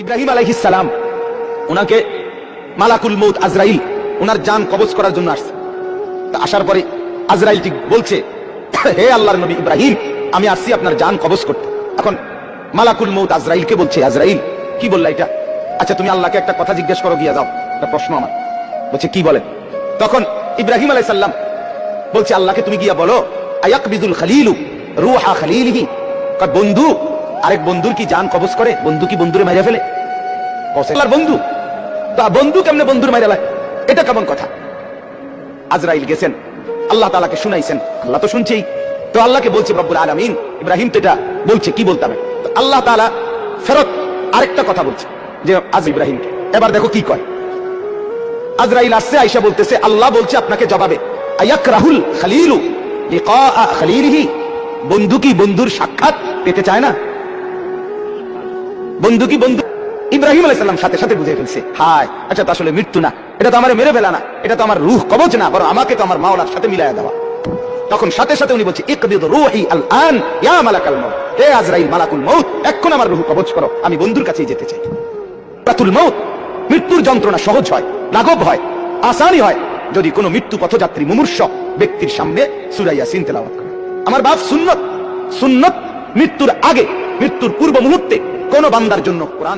ইব্রাহিম আলাইহিস সালাম ওনাকে মালাকুল মউত আজরাইল ওনার জান কবজ করার জন্য আসছে। তা আসার পরে আজরাইল ঠিক বলছে, হে আল্লাহর নবী ইব্রাহিম, আমি আসছি আপনার জান কবজ করতে। এখন মালাকুল মউত আজরাইলকে বলছে, আজরাইল কি বললা এটা? আচ্ছা তুমি আল্লাহকে একটা কথা জিজ্ঞেস করো, গিয়া যাও, একটা প্রশ্ন আমার। বলছে কি বলেন? তখন ইব্রাহিম আলাইহিস সালাম বলছে, আল্লাহকে তুমি গিয়া বলো, আয়াকবিদুল খলিলু রূহা খলিলিহি, বন্ধু আরেক বন্ধুর কি জান কবজ করে? বন্ধু কি বন্ধুরে মাইরা ফেলে? আল্লাহর বন্ধু তা বন্ধু কেমনে বন্ধুর মাইরা লাগে? এটা কেমন কথা? আজরাইল গেছেন, আল্লাহ তাআলাকে শুনাইছেন, আল্লাহ তো শুনছেই। তো আল্লাহকে বলছে রব্বুল আলামিন, ইব্রাহিম তো এটা বলছে, কি বলতে হবে? আল্লাহ তাআলা ফেরত আরেকটা কথা বলছে যে আজ ইব্রাহিমকে, এবার দেখো কি কয়। আজরাইল আসছে, আয়েশা বলতেছে, আল্লাহ বলছে আপনাকে জবাবে, আয়াকরাহুল খলিলু লিকা খলিলিহি, বন্ধু কি বন্ধুর সাক্ষাৎ পেতে চায় না? বন্ধু কি বন্ধু? ইব্রাহিম আলাইহিস সালাম সাথে সাথে বুঝে ফেলছে, হায় আচ্ছা তো আসলে মৃত্যু না, এটা তো আমার মেরে ফেলা না, এটা তো আমার রূহ কবজ না, বরং আমাকে তো আমার মাওলার সাথে মিলায়া দেওয়া। তখন সাথে সাথে উনি বলছে, ইকবিদ রূহি আল আন ইয়া মালাকাল মউত, হে আজরাইল মালাকুল মউত, এখন আমার রূহ কবজ করো, আমি বন্ধুর কাছেই যেতে চাই। সাকরাতুল মউত, মৃত্যুর যন্ত্রণা সহজ হয়, লাঘব হয়, আসানি হয় যদি কোনো মৃত্যু পথযাত্রী মুমূর্ষ ব্যক্তির সামনে সূরা ইয়াসিন তেলাওয়াত করে। আমার বাপ সুন্নত, সুন্নত মৃত্যুর আগে, মৃত্যুর পূর্ব মুহূর্তে কোন বান্দার জন্য কোরআন